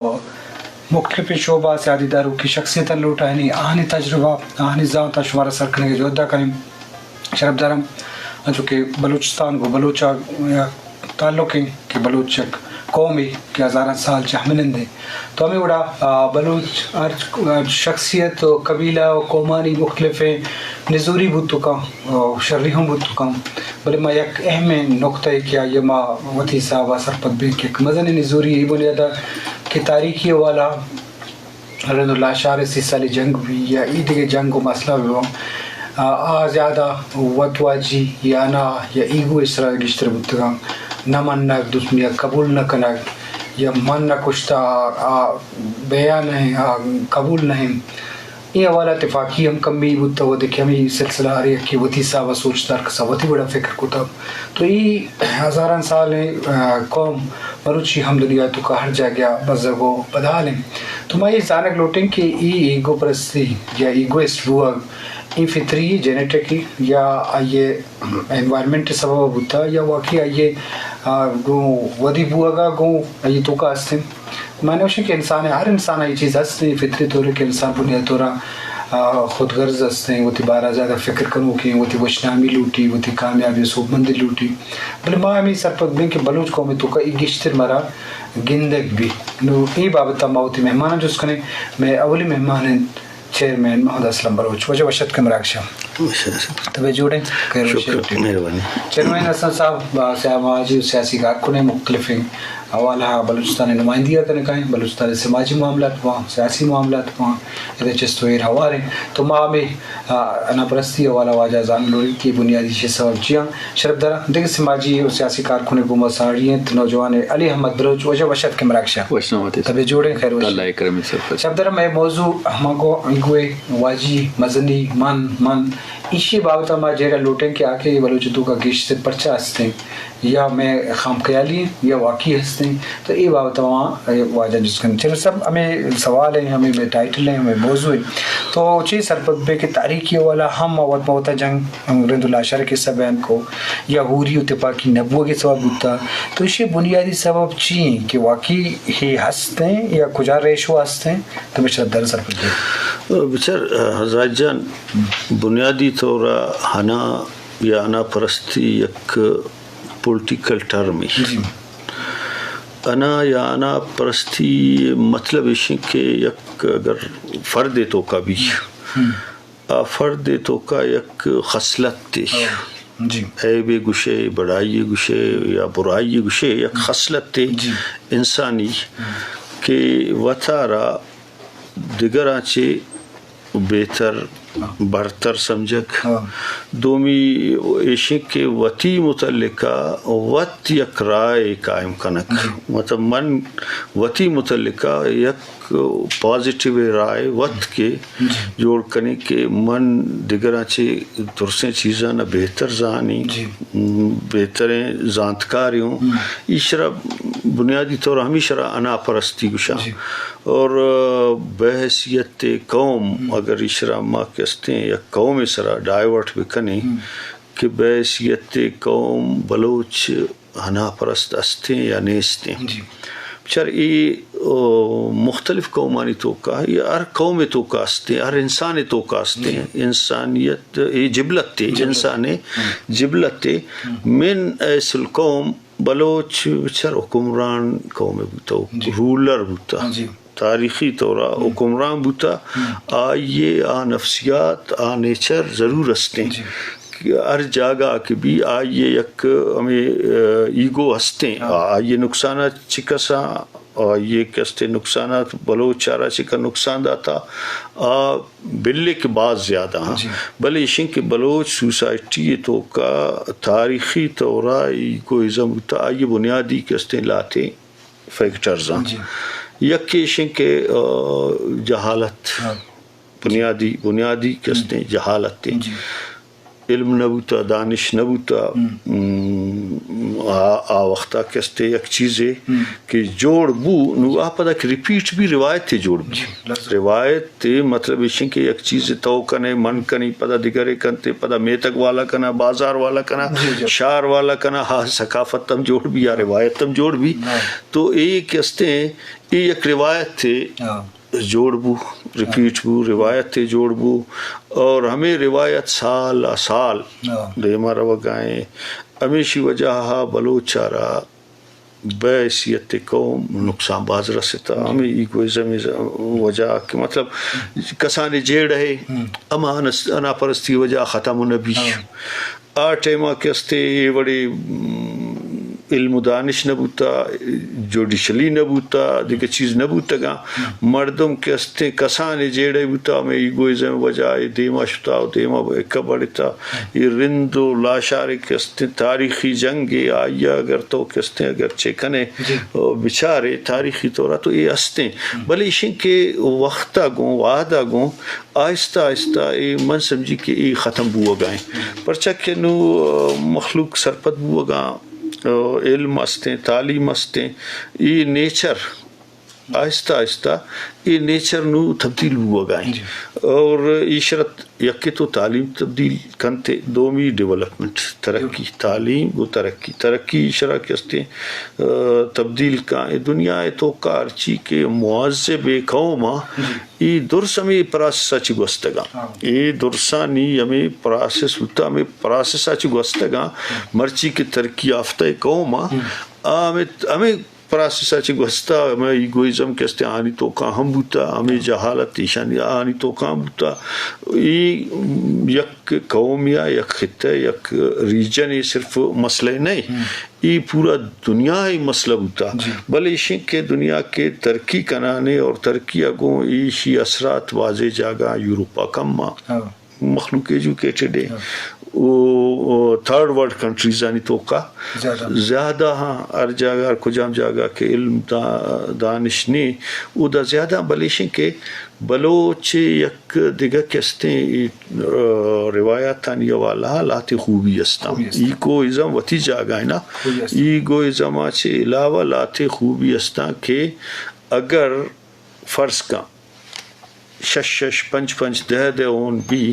مختلف شعبہ سے عہدیداروں کی شخصیت لوٹانی آہنی تجربہ آہنی ذات شمارہ سر کرنے کے جو ادا کریں شرف دارم جو کہ بلوچستان کو بلوچا تعلق ہے کہ بلوچ قومی کے ہزارہ سال چہمنند ہے تو ہمیں بڑا بلوچ شخصیت و قبیلہ و قومانی مختلف نزوری بودتو کا شرریحوں بودتو کا بلے ما یک اہم نقطہ ہے کیا یہ ما وطی صاحبہ سرپت بے کہ مزن نزوری یہ بنیادہ کہ تاریخی والا رضی اللہ شارع سی سالی جنگ بھی یا عید کے جنگ و مسئلہ بھی ہوں زیادہ وطواجی یا نا یا ایگو اس طرح گشتر بودتگاں نہ مننا دوسریا قبول نہ کرنا یا من نہ کچھ بیان ہے قبول نہیں یہ حوالہ اتفاقی ہم کمی بودتا ہوا دیکھیں ہمیں سلسلہ آ رہی ہے کہ وطی صاحبہ سوچدار کسا وطی بڑا فکر کو تھا تو یہ ہزاران سال قوم بلوچی ہم دنیا تو کا ہر جا گیا بزرگو بدحال ہیں تو میں یہ زانک لوٹیں کہ یہ ایگو پرستی یا ایگوسٹ ہوا یہ فطری جینیٹکی یا یہ انوائرمنٹ سبب ہوتا یا واقعی یہ گو ودی بوا گا گو یہ تو کا ہستے میں نے کہ انسان ہے ہر انسان یہ چیز ہستے فطری طور کہ انسان بنیاد طورا خود غرض ہستے وہ تی بارہ زیادہ فکر کروں کہ وہ تی وشنامی لوٹی وہ تی کامیابی صوب مندی لوٹی بلے ماں ہمیں سرپت بیں کہ بلوچ قومی تو کا ایک گشتر مرا گندگ بھی نو ای بابتا ماوتی مہمانا جس کنے میں اولی مہمان ہیں چیئرمین محمد اسلم بلوچ وجہ وشت کے مراکشہ تبے جوڑیں چیئرمین اسلم صاحب سیاسی کارکنیں مختلف ہیں حوالہ بلوچستان نمائندگیاں کرنے کا ہے بلوچستان سماجی معاملات وہاں سیاسی معاملات وہاں ادھر چستویر ہوارے تو ماں میں انا پرستی حوالہ واجہ زان لوری کی بنیادی شے سبب چیاں شرف درہ دیکھ سماجی اور سیاسی کارکنیں کو مساڑی ہیں نوجوان علی احمد بلوچ وجہ وشت کے مراکشہ تبے جوڑیں خیر وشت شرف درہ میں موضوع ہماں کو انگوے واجی مزنی من اسی بابتا ما جیرہ لوٹیں کہ آکے بلوچتوں کا گیش سے پرچہ ہستے ہیں یا میں خام خیالی یا واقعی ہستے ہیں تو یہ بابتا وہاں واجہ جس کن چلو سب ہمیں سوال ہیں ہمیں ٹائٹل ہیں ہمیں موضوع ہیں تو چیز سرپت بے کہ تاریخی والا ہم موت موتا جنگ رند اللہ شرع کے سبین کو یا غوری اتفاقی نبوہ کے سبب ہوتا تو اسی بنیادی سبب چیئیں کہ واقعی ہی ہستے ہیں یا کجا ریشو ہستے ہیں تو میں شرط در سرپت بے بچر حضرت جان بنیادی طورا ہنا یا انا پرستی یک پولیٹیکل ٹرم ہے انا یا انا پرستی مطلب ہے کہ یک اگر فرد تو کا بھی فرد تو کا یک خصلت تے عیب گشے بڑائی گشے یا برائی گشے یک خصلت تے انسانی کہ وطارا دیگر آنچے بہتر برتر سمجھک دومی عشق کے وطی متعلقہ وط یک رائے قائم کنک مطلب من وطی متعلقہ یک پازیٹیو رائے وط کے جوڑ کنے کہ من دیگر آنچے درسیں چیزاں نہ بہتر زانی بہتریں زانتکاریوں اشرا بنیادی طور ہمیشہ انا پرستی گشا اور بحیثیت قوم اگر اشرا ماں کہتے ہیں یا قوم اسرا ڈائیورٹ بکنے کہ بحیثیت قوم بلوچ انا پرست استے یا نیستے بچار یہ مختلف قومانی توقع ہے یا ہر قوم توقع استے ہر انسان توقع استے انسانیت یہ جبلت تے انسان جبلت تے من ایس القوم بلوچ بچار حکمران قوم بوتا رولر بوتا تاریخی طورا حکمران بوتا آئیے نفسیات نیچر ضرور ہستے ہر جاگہ کے بھی آئیے یک ہمیں ایگو ہستے آئیے نقصانات چکسا یہ کستے نقصانات بلوچارا چکا نقصان داتا بلے کے بعد زیادہ ہاں بلے اشن کے بلوچ سوسائٹی تو کا تاریخی طورا ایگو ازم ہوتا آئیے بنیادی کستے لاتے فیکٹرز ہاں یکیشن کے جہالت بنیادی کستے جہالت تے علم نبوتا دانش نبوتا آ وقتا کستے یک چیزے کہ جوڑ بو نو آ پدا کہ ریپیٹ بھی روایت تے جوڑ بھی روایت تے مطلب ایشن کہ یک چیز تو کنے من کنی پدا دگرے کنتے پدا میتک والا کنا بازار والا کنا شار والا کنا ہاں ثقافت تم جوڑ بھی یا روایت تم جوڑ بھی تو ایک کستے یہ یک روایت تے جوڑ بو ریپیٹ بو روایت تے جوڑ بو اور ہمیں روایت سال سال دیما روگائیں ہمیشی وجہ بلوچارا بحیثیت قوم نقصان باز رستا ہمیں ایگوئزم وجہ کہ مطلب کسانے جیڑ ہے اما انا پرستی وجہ ختم نبی آ ٹیمہ کستے بڑے علم و دانش نبوتا جوڈیشلی نبوتا دیکھ چیز نبوتا گا مردم کستے کسانے جیڑے بوتا میں ایگوئزم وجہ دیما شتا دیما کبڑتا یہ رند و لاشارے کستے تاریخی جنگے آیا اگر تو کستے اگر چکنے بچارے تاریخی طورا تو یہ ہستے بلے اشن کے وقتا گوں وعدہ گوں آہستہ آہستہ من سمجھی کہ یہ ختم بوا گائیں پرچہ کہ نو مخلوق سرپت بوا گا علم ہستیں تعلیم ہستیں یہ نیچر آہستہ آہستہ یہ نیچر نو تبدیل ہوا گائیں اور عشرت یکی تو تعلیم تبدیل کنتے دومی ڈیولپمنٹ ترقی تعلیم و ترقی عشرت کستے تبدیل کا دنیا تو کارچی کے معذب قوما یہ درس ہمیں پراسس اچھی گوستگا یہ درسانی ہمیں پراسس ہوتا ہمیں پراسس اچھی گوستگا مرچی کی ترقی یافتہ قوما ہمیں پراسس اچھی گوستا ہمیں ایگوئزم کستے آنی تو کا ہم بوتا ہمیں جہالت ایشانی آنی تو کا بوتا یہ یک قوم یا یک خطہ یک ریجن یہ صرف مسئلہ نہیں یہ پورا دنیا ہی مسئلہ ہوتا بلے اشن کے دنیا کے ترقی کنانے اور ترقی اگوں ایشی اثرات واضح جاگا یوروپا کم مخلوق ایجوکیٹڈ ہے وہ تھرڈ ورلڈ کنٹریز آنی تو کا زیادہ ہاں ہر جگہ ہر کجام جگہ کے علم دانش نہیں وہ دا زیادہ بلیشن کے بلوچ یک دیگا کستے روایات تانی والا لاتے خوبی استا ایگو ازم وطی جاگا ہے نا ایگو ازم آچے علاوہ لاتے خوبی استا کہ اگر فرض کا شش پنچ دہ اون بھی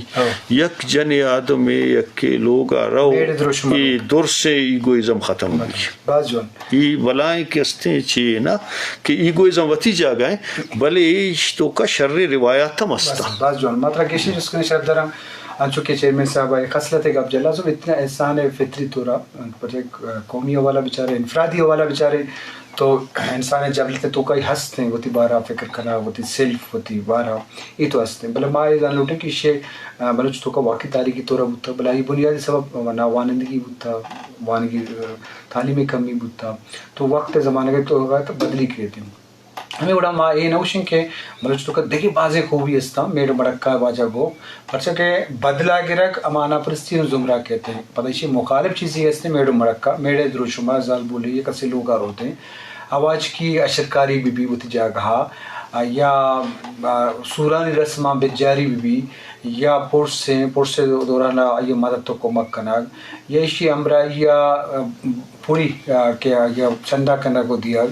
یک جن آدم میں یک کے لوگا رو یہ در سے ایگوئزم ختم ہوئی یہ بلائیں کستے چیئے نا کہ ایگوئزم وطی جاگائیں بلے ایش تو کا شر روایات تم استا باز جوان مطلب کشی جس کو نشرف درم انچو کے چیئرمین صاحب آئے خصلت ہے گب جلال صاحب اتنا احسان ہے فطری طورا قومی والا بچارے انفرادی والا بچارے تو انسان جبلتے تو کئی ہستے ہیں وہتی بارہ فکر کرنا وہتی سیلف وہتی بارہ یہ تو ہستے ہیں بلے ماں یہ جان لوٹے کہ یہ بلوچ تو کا واقعی تاریخی طورہ بودتا بلا یہ بنیادی سبب ناوانندگی بودتا وانگی تعلیمی کمی بودتا تو وقت زمانے کے تو ہوگا تو بدلی کریتے ہیں ہمیں بڑا ماں یہ نوشن کہ بلوچ تو کا دیکھیں بازے خوبی استا میرے مڑکا واجہ گو پرچہ کہ بدلا گرک امانہ پرستی زمرہ کہتے ہیں پتہ اسی مخالف چیزی استے میرے مڑکا میرے دروشمہ زال بولے یہ کسی لوگا روتے ہیں آواز کی اشرکاری بھی وتی جاگہا یا سورانی رسمہ بجاری بھی یا پورس سے دورانہ یہ مدد تو کو مکناگ یا اسی امرہ یا پوری یا چندہ کنہ کو دیا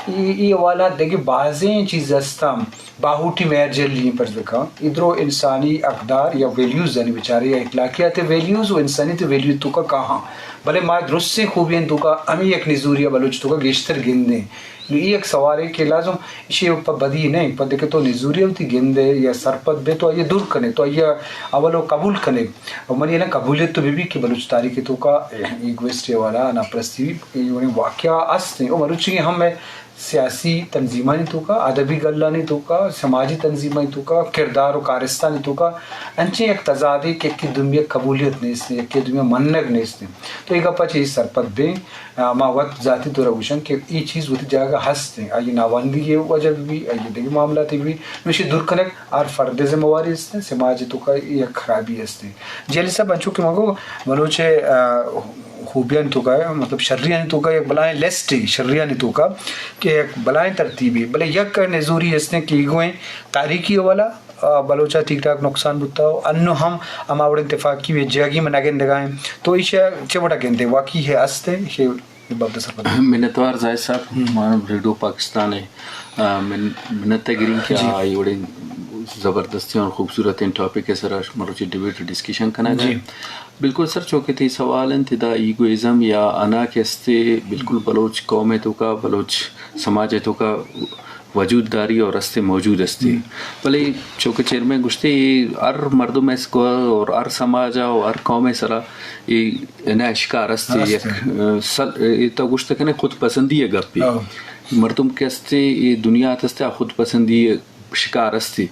یہ والا دیکھیں بعضیں چیز استام باہوٹی میر جل لی پر دیکھا ادھرو انسانی اقدار یا ویلیوز یعنی بیچارے یا اخلاقیات ویلیوز و انسانیت ویلیو تو کا کہاں بلے ماں درست سے خوبین تو کا امی ایک نزوریہ بلوچ تو کا گیشتر گندے یہ ایک سوال ہے کہ لازم اسی اوپر بدی نہیں پر دیکھے تو نزوریہ ہوتی گندے یا سرپت بے تو یہ دور کنے تو یہ اولو قبول کنے اور من یہ نا قبولیت تو بھی کہ بلوچ تاریخی تو کا ایگویسٹی والا نا پرستی واقعہ استے اور مروچی ہم سیاسی تنظیمانی تو کا ادبی گلانی تو کا سماجی تنظیمانی تو کا کردار و کارستانی تو کا انچے ایک تضادی کہ ایک دنیا قبولیت نیستے ایک دنیا منگ نیستے تو ایک اپا چیز سرپت بیں ما وقت ذاتی طور اوشن کہ یہ چیز ہوتی جاگہ ہستے آئی ناواندگی یہ وجہ بھی آئی دیگی معاملات بھی نوشی دور کنک آر فرد ذمہواری ہستے سماجی تو کا یہ خرابی ہستے جیلی صاحب انچو کہ مگو ملوچے خوبیاں تو کا مطلب شریعہ تو کا ایک بلائیں لیسٹی شریعہ تو کا کہ ایک بلائیں ترتیبی بلے یک نزوری اس نے کی گوئیں تاریخی والا بلوچا ٹھیک ٹھاک نقصان بتا انو ہم ہماوڑ اتفاقی و جاگی مناگن دگائیں تو ایشیا چوڑا گندے واقعی ہے استے یہ باب دسر منتوار زاہد صاحب مان ریڈیو پاکستان ہے منت گرین کیا یہ زبردستی اور خوبصورت ٹاپک ہے سر مروچی ڈبیٹ ڈسکشن کرنا جی بالکل سر چونکہ تھی سوال انتدا ایگوئزم یا انا کے استے بالکل بلوچ قوم تو کا بلوچ سماج تو کا وجود داری اور رستے موجود استے بھلے چونکہ چیرمیں گشتے ہر مردم اس کو اور ہر سماجا اور ہر قوم سرا یہ انہیں شکار استے یہ تو گشتے کہنے خود پسندی ہے گپ پہ مردم کے استے یہ دنیا تستے خود پسندی شکار استے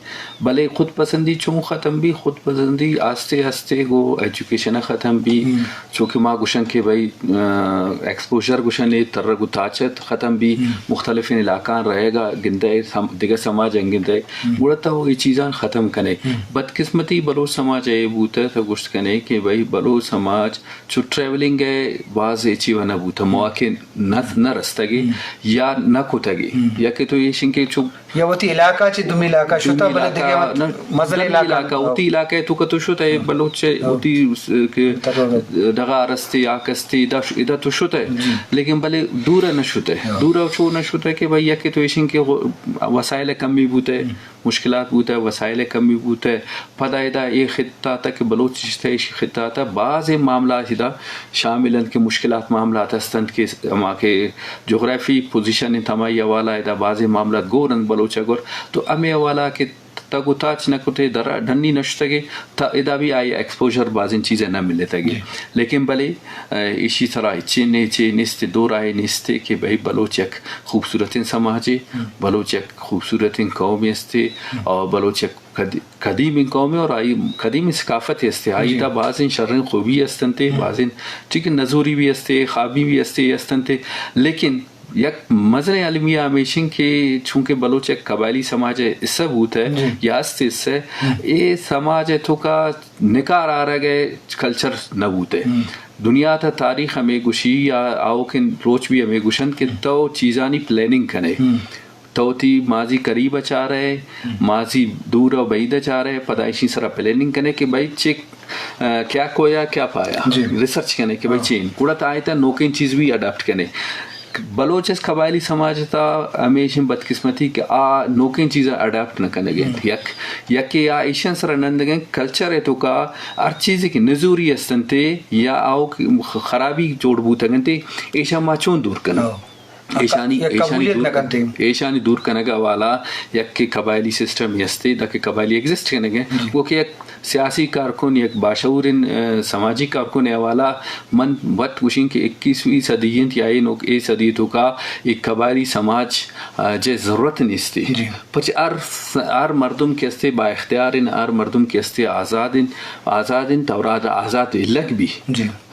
بھلے خود پسندی چون ختم بھی خود پسندی آستے آستے وہ ایجوکیشن ختم بھی چونکہ ماں گشن کے بھائی ایکسپوجر گشن ترگو طاقت ختم بھی مختلف علاقان رہے گا گندے دیگر سماج گندے گڑتا وہ یہ چیزاں ختم کنے بدقسمتی بلوچ سماج ہے بوتا تھا گشت کنے کہ بھائی بلوچ سماج جو ٹریولنگ ہے بعض ایچی ونا بوتا مواقع نہ رستگی یا نہ کتگی یا کہ تو یہ شنکے چوک یا وتی علاقہ چ دمی علاقہ شتا بل دیگه مزل علاقہ اوتی علاقہ تو کتو شتا ہے بلوچ اوتی دغا رستی آکستی ادا تو شتا ہے لیکن بلے دور نہ شتا ہے دور چو نہ شتا ہے کہ بھائی یا کہ تو ایشن کے وسائل کمی بوتے ہے مشکلات بوتا ہے وسائل کمی بوتا ہے پدا ادا یہ خطہ تک بلوچ ہے خطہ تھا بعض معاملات ادا شامل ان کے مشکلات معاملات استند کے ہما کے جغرافی پوزیشن تھمائی حوالہ ادا بعض معاملات گورن بلوچ گور تو ہمیں حوالہ کہ تگو تاچ نہ کتے درا ڈھنی نشتگے تا ادا بھی آئی ایکسپوجر بعض چیزیں نہ ملے تگے لیکن بلے اسی طرح چے نستے دور آئے نستے کہ بھائی بلوچ ایک خوبصورت سماجے بلوچ ایک خوبصورت قوم استے اور بلوچ ایک قدیم قوم اور آئی قدیم ثقافت استے آئی تا بعض شرن خوبی استنتے بعض ٹھیک نزوری بھی استے خوابی بھی استے استنتے لیکن یک مزر علمیہ ہمیشن کے چونکہ بلوچ ایک قبائلی سماج ہے اس سے بوت ہے یا اس سے یہ سماج ہے تو کا نکار آ رہا گئے کلچر نہ بوت ہے دنیا تھا تاریخ ہمیں گشی یا آؤ کے روچ بھی ہمیں گشن کہ تو چیزانی پلاننگ کرے تو تھی ماضی قریب چاہ رہے ماضی دور و بعید چاہ رہے پیدائشی سرا پلاننگ کرنے کہ بھائی چیک کیا کویا کیا پایا ریسرچ کرنے کہ بھائی چین کوڑا آئے تھا نوکین چیز بھی اڈاپٹ کرنے بلوچ اس قبائلی سماج تھا ہمیشہ بدقسمتی کہ نوکین چیزیں اڈاپٹ نہ کرنے گئے یک یا ایشن سر نند گئے کلچر ہے تو کا ہر چیز کی نزوری استنتے یا آؤ خرابی جوڑ بوتا گنتے ایشا ما چون دور کرنا ایشانی دور کرنے کا والا یک کے قبائلی سسٹم یستے دا کہ قبائلی ایگزسٹ کرنے گئے وہ کہ ایک سیاسی کارکن یک باشعور سماجی کارکن والا من وقت وشین کے 21ویں صدی یا اے صدی تو کا ایک قبائلی سماج جے ضرورت نیستی پچ ہر مردم کے استے با اختیار ہر مردم کے استے آزاد توراد آزاد لگ بھی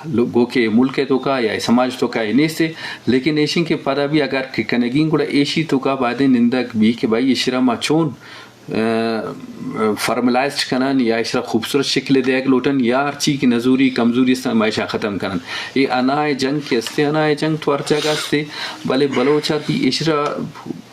لوگوں کے ملک تو کا یا سماج تو کا نہیں سے لیکن ایشین کے پدا بھی اگر کنگین گوڑا ایشی تو کا بعد نندک بھی کہ بھائی اشرا ما چون فرملائزڈ کنن یا اشرا خوبصورت شکل دیکھ لوٹن یا ارچی کی نزوری کمزوری اس معاشہ ختم کنن یہ انائے جنگ کے استے انائے جنگ تو ہر جگہ استے بلے بلوچا بھی اشرا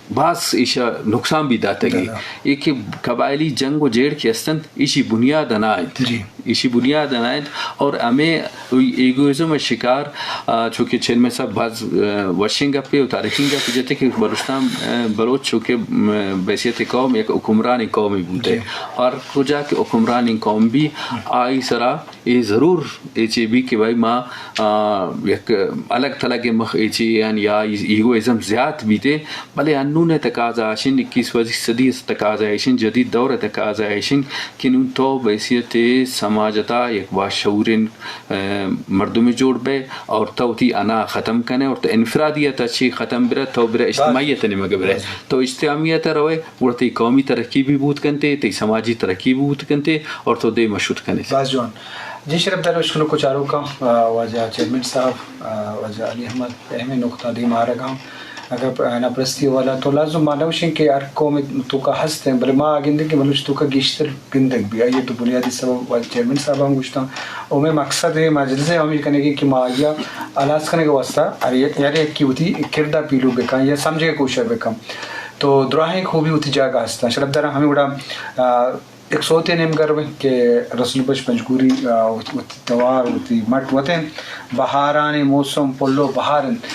بعض ایشا نقصان بھی داتے گئے ایک قبائلی جنگ و جیڑ کے استند ایشی بنیاد انائد اور ہمیں ایگوئزم شکار چونکہ چین میں سب بعض ورشنگا پہ اور تاریخنگا پہ جاتے کہ بلوچستان بلوچ چونکہ بحیثیت قوم ایک حکمران قوم ہی بوتے اور کجا کہ حکمران قوم بھی آئی سرا یہ ضرور ایچے بھی کہ بھائی ماں ایک الگ تلگ مخ ایچے یا ایگوئزم زیاد بھی تھے بلے انون تقاضا آشن 21ویں صدی تقاضا آشن جدید دور تقاضا آشن کنون تو بحیثیت سماجتا ایک باشعور مردمی جوڑ بے اور تو تی انا ختم کنے اور تو انفرادیت اچھی ختم برے تو برے اجتماعیت نمگ برے تو اجتماعیت روئے اور تی قومی ترقی بھی بود کنتے تی سماجی ترقی بھی بود کنتے اور تو دے مشہود کنے باز جوان جی شرف دار اشکلو کو چاروں کا واجہ چیئرمین صاحب واجہ علی احمد اہمی نقطہ دی مارگاں اگر نا پرستی والا تو لازم مانوشن کہ ہر قوم تو کا ہستے ہیں بلے ماں آگندے کہ ملوچ تو کا گیشتر گندگ بھی آئیے تو بنیادی سبب چیئرمین صاحب ہم گوشتا ہوں اور میں مقصد ہے مجلس ہے ہمیں کہنے کہ ماں آگیا آلاز کرنے کا واسطہ یعنی ایک کی ہوتی کردہ پیلو بکا یا سمجھے کوشش بکا تو دراہیں خوبی ہوتی جاگہ ہستا شرف دارہ ہمیں بڑا ایک سوتے نیم گروے کہ رسول بش پنجگوری توار وتی مٹ وتن بہارانی موسم پلو بہارن